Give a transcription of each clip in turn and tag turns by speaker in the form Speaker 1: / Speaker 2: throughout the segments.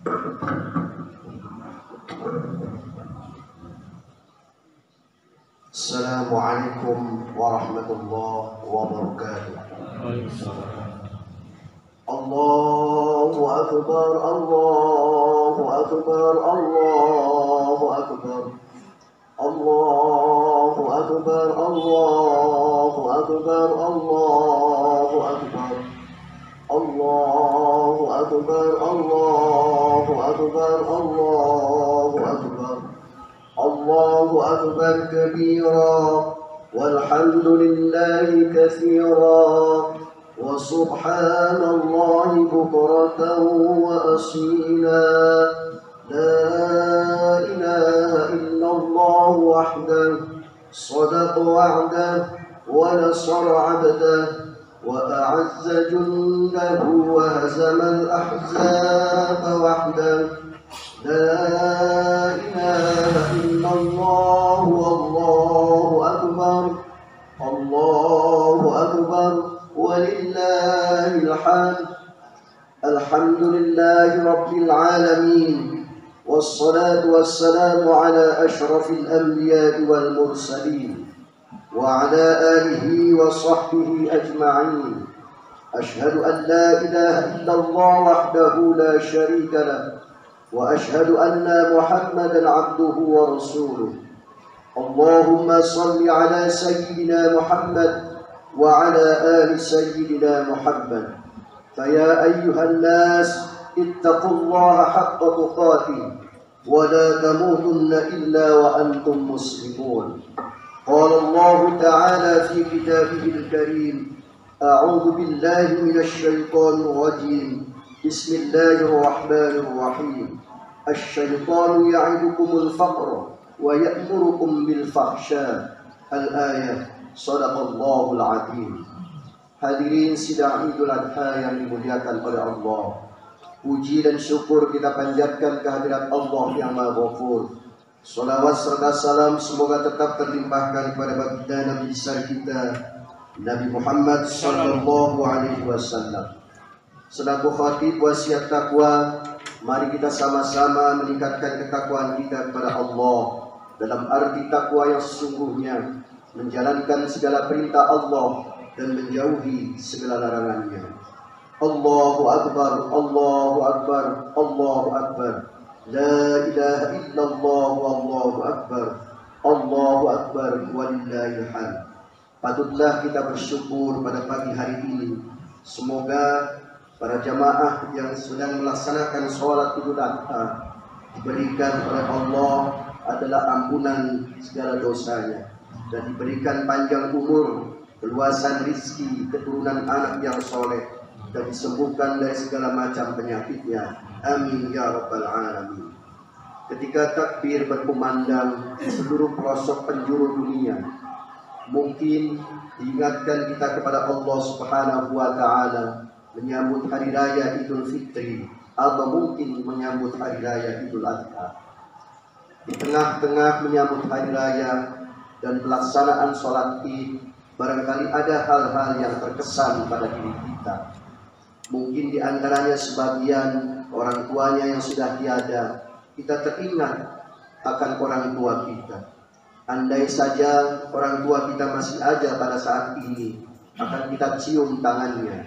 Speaker 1: Assalamualaikum warahmatullahi wabarakatuh. Allahu akbar, Allahu akbar, Allahu akbar, Allahu akbar, Allahu akbar, Allahu akbar, Allahu akbar, Allahu akbar, Allahu akbar, Allahu akbar kabira, walhamdulillahi katsira, wa subhanallahi bukratan wa asila. La ilaha illallah wahdahu sadaqa wa'dahu wa nasara 'abdahu wa a'azza jundahu wa hazama al-ahzaba wahdahu. La ilaha illallah wallahu akbar, Allahu akbar, walillahil hamd. Alhamdulillahi rabbil alamin, wassalatu wassalamu ala ashrafil anbiya'i wal mursalin wa ala alihi wa sahbihi ajma'in. Ashhadu an la ilaha illallah wahdahu la sharika lahu wa ashhadu anna Muhammadan abduhu wa rasuluh. Allahumma salli ala sayyidina Muhammad wa ala ali sayyidina Muhammad. Faya ayyuhan nas ittaqullaha haqqa tuqatih wa la tamutunna illa wa antum muslimun. Qala Allah ta'ala fi kitabihil karim, a'udzu billahi minasy syaithanir rajim. Bismillahirrahmanirrahim. Asy-syaitanu ya'idukumul faqra wa ya'murukum bil fahsya. Al-ayah. Shadaqallahul azim. Hadirin sidang Idul Adha yang dimuliakan oleh Allah. Puji dan syukur kita panjatkan kehadirat Allah yang Maha Ghafur. Salawat serta salam semoga tetap terlimpahkan kepada baginda Nabi besar kita, Nabi Muhammad sallallahu alaihi wasallam. Selaku khatib wasiat takwa, mari kita sama-sama meningkatkan ketakwaan kita kepada Allah dalam arti takwa yang sesungguhnya, menjalankan segala perintah Allah dan menjauhi segala larangannya. Allahu akbar, Allahu akbar, Allahu akbar. La ilaha illallah, Allahu akbar, Allahu akbar, walillahil hamd. Patutlah kita bersyukur pada pagi hari ini. Semoga para jamaah yang sedang melaksanakan sholat Idul Adha diberikan oleh Allah adalah ampunan segala dosanya dan diberikan panjang umur, keluasan rizki, keturunan anak yang soleh, dan disembuhkan dari segala macam penyakitnya. Amin ya rabbal alamin. Ketika takbir berkumandang di seluruh pelosok penjuru dunia, mungkin diingatkan kita kepada Allah Subhanahu wa ta'ala menyambut hari raya Idul Fitri, atau mungkin menyambut hari raya Idul Adha. Di tengah-tengah menyambut hari raya dan pelaksanaan sholat Id, barangkali ada hal-hal yang terkesan pada diri kita. Mungkin di antaranya sebagian orang tuanya yang sudah tiada, kita teringat akan orang tua kita. Andai saja orang tua kita masih ada pada saat ini, akan kita cium tangannya,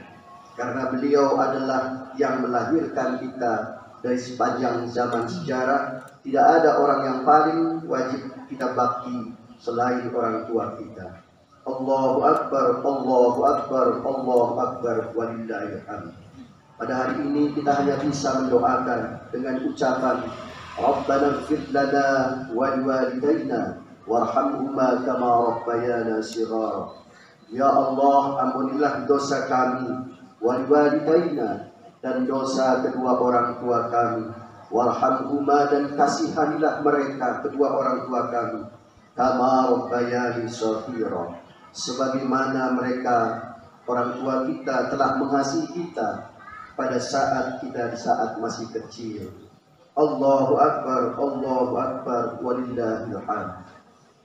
Speaker 1: karena beliau adalah yang melahirkan kita dari sepanjang zaman sejarah. Tidak ada orang yang paling wajib kita bakti selain orang tua kita. Allahu akbar, Allahu akbar, Allahu akbar, walillahil hamd. Pada hari ini kita hanya bisa mendoakan dengan ucapan Rabbana ighfir lana wa liwalidayna warhamhuma kama rabbayana shighara. Ya Allah, ampunilah dosa kami, wa liwalidayna, dan dosa kedua orang tua kami, warhamhuma, dan kasihanilah mereka kedua orang tua kami, kama rabbayani shaghira, sebagaimana mereka orang tua kita telah mengasihi kita pada saat kita di saat masih kecil. Allahu akbar, Allahu akbar, walillahil hamd.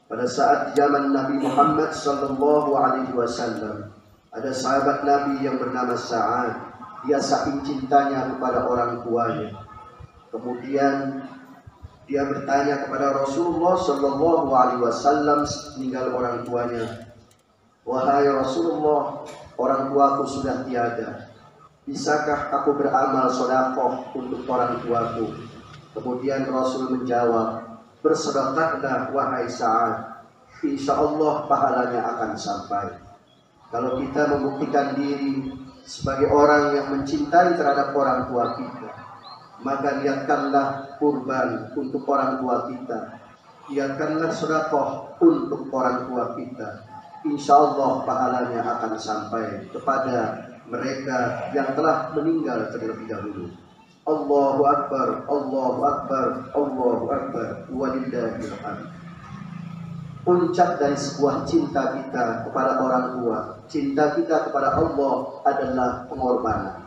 Speaker 1: Pada saat zaman Nabi Muhammad sallallahu alaihi wasallam, ada sahabat Nabi yang bernama Sa'ad. Dia saking cintanya kepada orang tuanya. Kemudian dia bertanya kepada Rasulullah Shallallahu Alaihi Wasallam meninggal orang tuanya. Wahai Rasulullah, orang tuaku sudah tiada. Bisakah aku beramal sedekah untuk orang tuaku? Kemudian Rasul menjawab, bersedekahlah wahai Sa'ad, insya Allah pahalanya akan sampai. Kalau kita membuktikan diri sebagai orang yang mencintai terhadap orang tua kita, maka niatkanlah kurban untuk orang tua kita, niatkanlah sedekah untuk orang tua kita. Insya Allah pahalanya akan sampai kepada mereka yang telah meninggal terlebih dahulu. Allahu Akbar, Allahu Akbar, Allahu Akbar, walillahil hamd. Puncak dari sebuah cinta kita kepada orang tua, cinta kita kepada Allah adalah pengorbanan.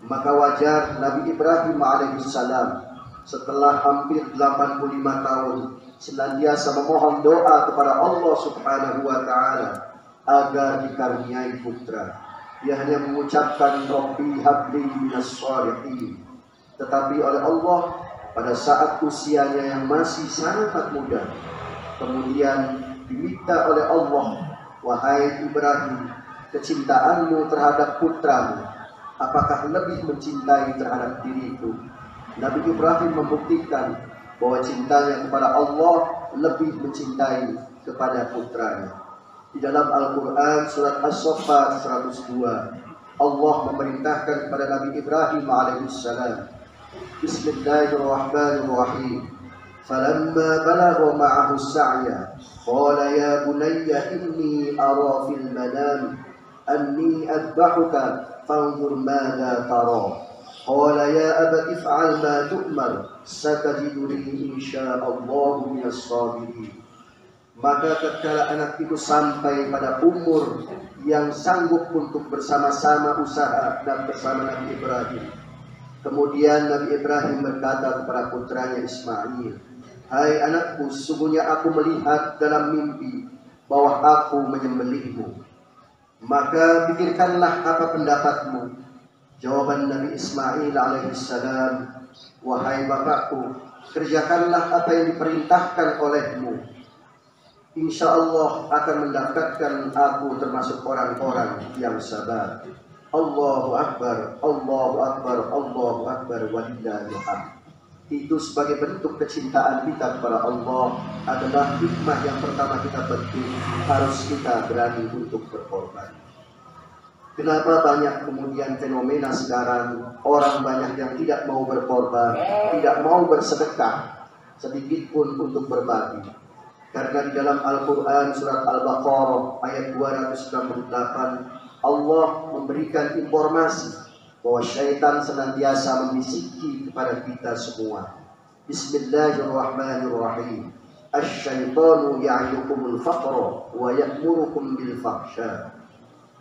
Speaker 1: Maka wajar Nabi Ibrahim alaihissalam setelah hampir 85 tahun senantiasa memohon doa kepada Allah Subhanahu wa taala agar dikaruniai putra. Dia hanya mengucapkan Rabbi habli minas shalihin. Tetapi oleh Allah pada saat usianya yang masih sangat muda, kemudian diminta oleh Allah, wahai Ibrahim, kecintaanmu terhadap putramu apakah lebih mencintai terhadap diriku? Nabi Ibrahim membuktikan bahwa cintanya kepada Allah lebih mencintai kepada putranya. Di dalam Al-Quran surat As-Saffat 102, Allah memerintahkan kepada Nabi Ibrahim alaihissalam, Bismillahirrahmanirrahim. Falamma balagha ma'ahu as-sa'ya qala ya bunayya inni ara fil manam anni adbahuka fanzur madza tara. Qala ya abati if'al ma tu'mar satajiduni insyaallahu minas sabirin. Maka tatkala anak itu sampai pada umur yang sanggup untuk bersama-sama usaha dan bersama Nabi Ibrahim, kemudian Nabi Ibrahim berkata kepada putranya Ismail, hai anakku, sesungguhnya aku melihat dalam mimpi bahwa aku menyembelihmu. Maka pikirkanlah apa pendapatmu. Jawaban Nabi Ismail alaihissalam, wahai bapakku, kerjakanlah apa yang diperintahkan olehmu. Insya Allah akan mendapatkan aku termasuk orang-orang yang sabar. Allahu Akbar, Allahu Akbar, Allahu Akbar, walillahil hamd. Itu sebagai bentuk kecintaan kita kepada Allah adalah hikmah yang pertama kita petik, harus kita berani untuk berkorban. Kenapa banyak kemudian fenomena sekarang orang banyak yang tidak mau berkorban, tidak mau bersedekah sedikit pun untuk berbagi? Karena di dalam Al-Quran surat Al-Baqarah ayat 268 Allah memberikan informasi bahwa syaitan senantiasa membisiki kepada kita semua. Bismillahirrahmanirrahim. Asy-syaitanu ya'idukumul faqra wa ya'murukum bil fahsya.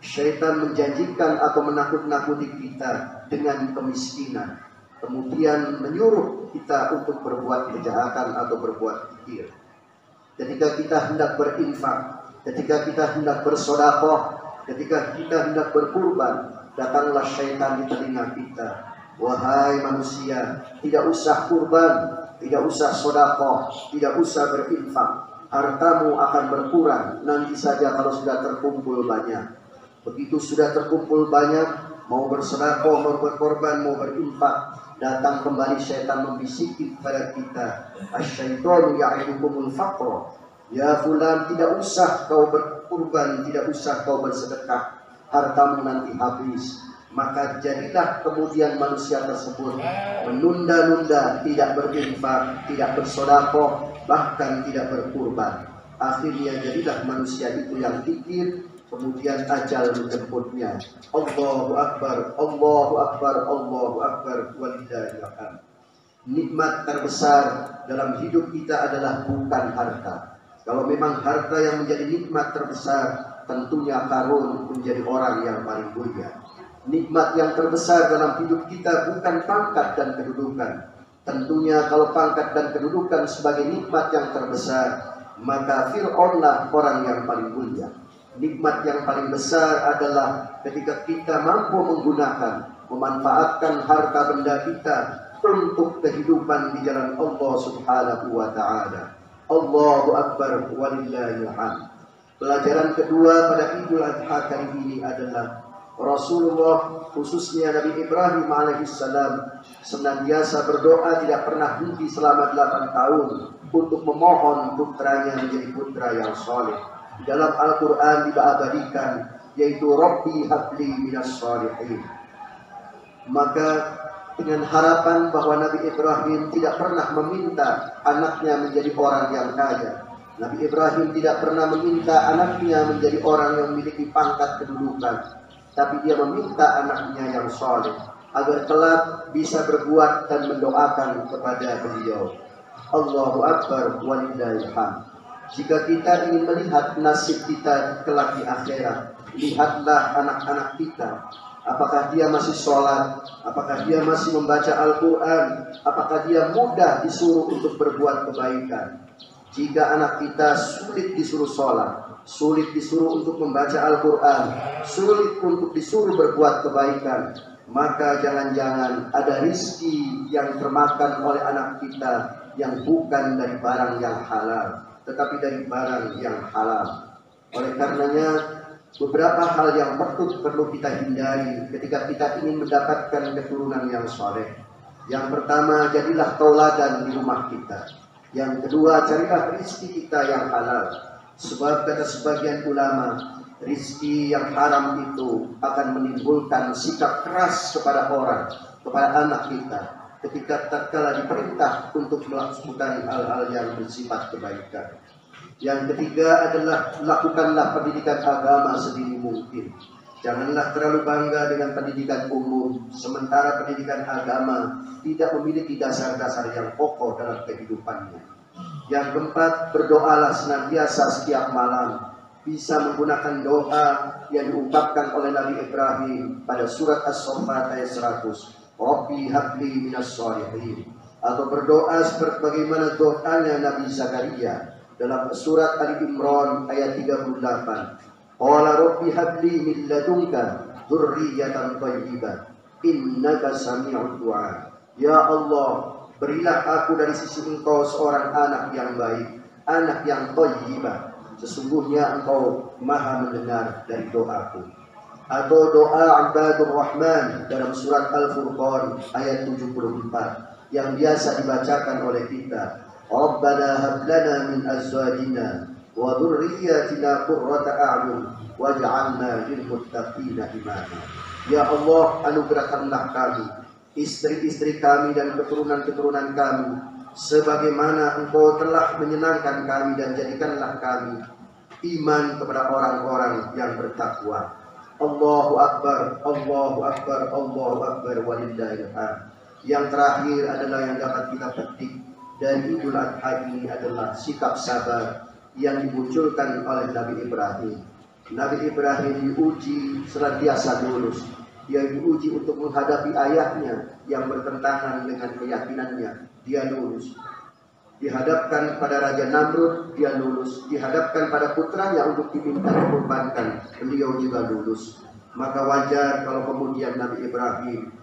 Speaker 1: Syaitan menjanjikan atau menakut-nakuti kita dengan kemiskinan, kemudian menyuruh kita untuk berbuat kejahatan atau berbuat kikir. Ketika kita hendak berinfak, ketika kita hendak bersedekah, ketika kita hendak berkurban, datanglah syaitan di telinga kita. Wahai manusia, tidak usah kurban, tidak usah sedekah, tidak usah berinfak. Hartamu akan berkurang nanti saja kalau sudah terkumpul banyak. Begitu sudah terkumpul banyak, mau bersedekah, mau berkorban, mau berinfak, datang kembali syaitan membisiki kepada kita. Asy-syaitanu ya'idukumul faqra. Ya fulan, tidak usah kau berkurban, tidak usah kau bersedekah, hartamu nanti habis. Maka jadilah kemudian manusia tersebut menunda-nunda, tidak berinfak, tidak bersedekah, bahkan tidak berkurban. Akhirnya jadilah manusia itu yang kikir, kemudian ajal menjemputnya. Allahu Akbar, Allahu Akbar, Allahu Akbar, walillahil hamd. Nikmat terbesar dalam hidup kita adalah bukan harta. Kalau memang harta yang menjadi nikmat terbesar, tentunya Qarun menjadi orang yang paling mulia. Nikmat yang terbesar dalam hidup kita bukan pangkat dan kedudukan. Tentunya kalau pangkat dan kedudukan sebagai nikmat yang terbesar, maka Fir'aunlah orang yang paling mulia. Nikmat yang paling besar adalah ketika kita mampu menggunakan, memanfaatkan harta benda kita untuk kehidupan di jalan Allah Subhanahu wa taala. Allahu akbar walillahil hamd. Pelajaran kedua pada Idul Adha kali ini adalah Rasulullah, khususnya Nabi Ibrahim alaihissalam, senantiasa berdoa tidak pernah henti selama 8 tahun untuk memohon putranya menjadi putra yang saleh. Di dalam Al-Quran diabadikan, yaitu Rabbi habli minas shalihin. Maka dengan harapan bahwa Nabi Ibrahim tidak pernah meminta anaknya menjadi orang yang kaya, Nabi Ibrahim tidak pernah meminta anaknya menjadi orang yang memiliki pangkat kedudukan, tapi dia meminta anaknya yang saleh agar kelak bisa berbuat dan mendoakan kepada beliau. Allahu akbar walillahil hamd. Jika kita ingin melihat nasib kita kelak di akhirat, lihatlah anak-anak kita. Apakah dia masih sholat? Apakah dia masih membaca Al-Quran? Apakah dia mudah disuruh untuk berbuat kebaikan? Jika anak kita sulit disuruh sholat, sulit disuruh untuk membaca Al-Quran, sulit untuk disuruh berbuat kebaikan, maka jangan-jangan ada rizki yang termakan oleh anak kita yang bukan dari barang yang halal, tetapi dari barang yang halal. Oleh karenanya, beberapa hal yang perlu kita hindari ketika kita ingin mendapatkan keturunan yang saleh. Yang pertama, jadilah tauladan di rumah kita. Yang kedua, carilah rizki kita yang halal. Sebab kata sebagian ulama, rizki yang haram itu akan menimbulkan sikap keras kepada orang, kepada anak kita, ketika tatkala diperintah untuk melakukan hal-hal yang bersifat kebaikan. Yang ketiga adalah lakukanlah pendidikan agama sedini mungkin. Janganlah terlalu bangga dengan pendidikan umum, sementara pendidikan agama tidak memiliki dasar-dasar yang pokok dalam kehidupannya. Yang keempat, berdoalah senantiasa setiap malam. Bisa menggunakan doa yang diungkapkan oleh Nabi Ibrahim pada surat As-Saffat ayat 100. Rabbi habli minas shalihin. Atau berdoa seperti bagaimana doanya Nabi Zakaria dalam surat Ali Imran ayat 38. Qala rabbi habli min ladunka dzurriyyatan thayyibah innaka sami'ud du'a. Ya Allah, berilah aku dari sisi Engkau seorang anak yang baik, anak yang thayyibah. Sesungguhnya Engkau Maha mendengar dari doaku. Atau doa Ibadur Rahman dalam surat Al-Furqan ayat 74 yang biasa dibacakan oleh kita. Rabbana hab lana min azwajina wa dhurriyyatina qurrata a'yun waj'alna lil muttaqina imama. Ya Allah, anugerahkanlah kami, istri-istri kami dan keturunan-keturunan kami sebagaimana Engkau telah menyenangkan kami, dan jadikanlah kami iman kepada orang-orang yang bertakwa. Allahu akbar, Allahu akbar, Allahu akbar walillahil hamd. Yang terakhir adalah yang dapat kita petik dari Idul Adha ini adalah sikap sabar yang dimunculkan oleh Nabi Ibrahim. Nabi Ibrahim diuji senantiasa lurus. Dia diuji untuk menghadapi ayahnya yang bertentangan dengan keyakinannya. Dia lurus. Dihadapkan pada Raja Namrud, dia lulus. Dihadapkan pada putranya untuk diminta dikorbankan, beliau juga lulus. Maka wajar kalau kemudian Nabi Ibrahim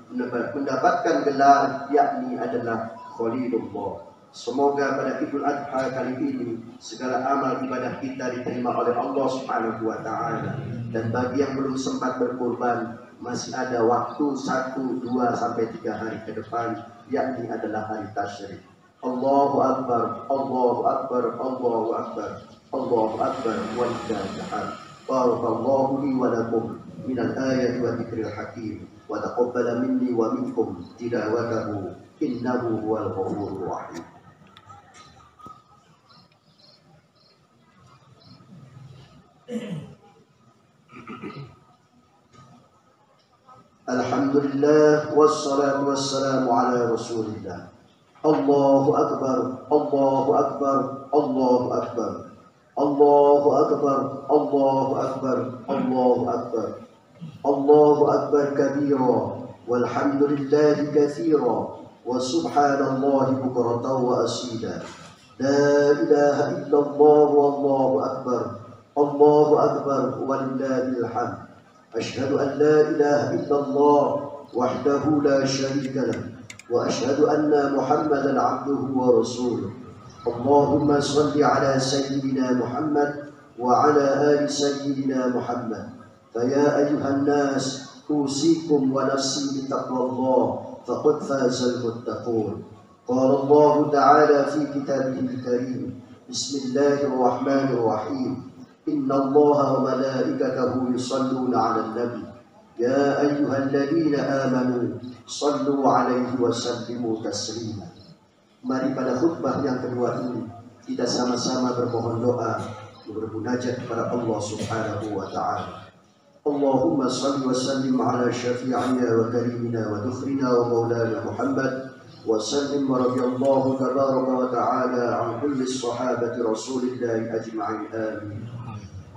Speaker 1: mendapatkan gelar yakni adalah Khalilullah. Semoga pada Idul Adha kali ini segala amal ibadah kita diterima oleh Allah Subhanahu wa taala. Dan bagi yang belum sempat berkurban, masih ada waktu 1, 2 sampai 3 hari ke depan, yakni adalah hari tasyrik. Allahu akbar, Allahu akbar, Allahu akbar, Allahu akbar walillahil hamd. Barakallahu li wa lakum minal ayati wa dzikril hakim wa taqabbala minni wa minkum tilawatahu innahu huwal ghafurur rahim. Alhamdulillah wassalatu wassalamu ala Rasulillah. Allahu akbar, Allahu akbar, Allahu akbar. Allahu akbar, Allahu akbar, Allahu akbar. Allahu akbar kabira walhamdulillahi katsira wa subhanallahi bukratan wa asila. La ilaha illallah wallahu akbar. Allahu akbar walillahil hamd. Asyhadu an la ilaha illallah wahdahu la syarika lah وأشهد أن محمدا عبده ورسوله. اللهم صل على سيدنا محمد وعلى آل سيدنا محمد. فيا أيها الناس أوصيكم ونفسي بتقوى الله فقد فاز المتقون. قال الله تعالى في كتابه الكريم: بسم الله الرحمن الرحيم. إن الله وملائكته يصلون على النبي يا أيها الذين آمنوا صلوا عليه وسلموا تسليما. Mari pada khutbah yang kedua ini kita sama-sama bermohon doa, bermunajat kepada Allah Subhanahu wa taala. Allahumma shalli wa sallim ala syafi'ina wa karimina wa dukhrina wa maulana Muhammad wa sallim wa radiyallahu tabaraka wa ta'ala an kulli sahabati Rasulillah ajma'in. Amin.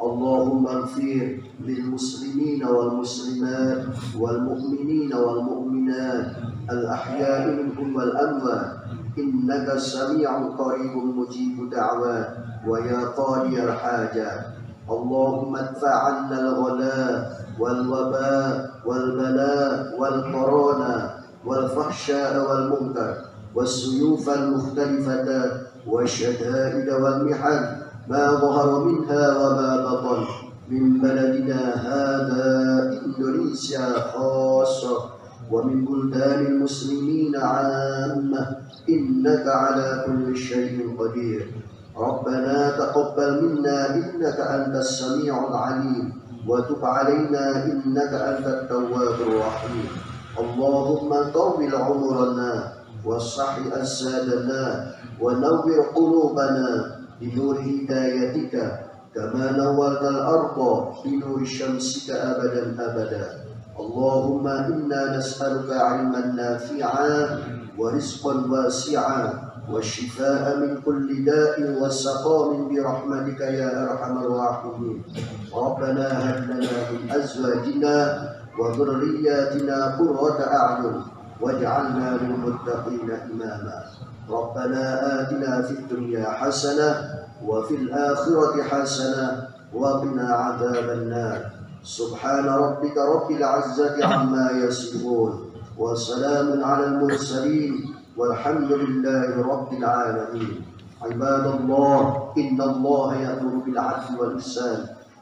Speaker 1: اللهم اغفر للمسلمين والمسلمات والمؤمنين والمؤمنات الأحياء منهم والأموات إنك سميع قريب مجيب دعوات ويا قاضي الحاجات. اللهم ادفع عنا الغلاء والوباء والبلاء والكورونا والفحشاء والمنكر والسيوف المختلفة والشدائد والمحن ما ظهر منها وما بطن من بلدنا هذا إندونيسيا خاصة ومن بلدان المسلمين عامة إنك على كل شيء قدير. ربنا تقبل منا إنك أنت السميع العليم وتب علينا إنك أنت التواب الرحيم. اللهم طول عمرنا وصح أجسادنا ونور قلوبنا بنور هدايتك كما نورت الأرض بنور شمسك أبدا أبدا. اللهم إنا نسألك علما نافعا ورزقا واسعا والشفاء من كل داء وسقام برحمتك يا أرحم الراحمين. ربنا هب لنا من أزواجنا وذرياتنا قرة أعين واجعلنا للمتقين إماما. ربنا آتنا في الدنيا حسنة وفي الآخرة حسنة وقنا عذاب النار. سبحان ربك رب العزة عما يصفون وسلام على المرسلين والحمد لله رب العالمين. عباد الله إن الله يأمر بالعدل والإحسان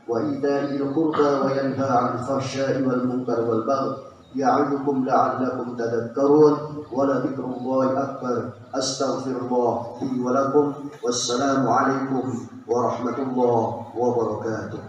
Speaker 1: وإيتاء ذي القربى وينهى عن الفحشاء والمنكر والبغي يعظكم لعلكم تذكرون. ولذكر الله أكبر. أستغفر الله لي ولكم والسلام عليكم ورحمة الله وبركاته.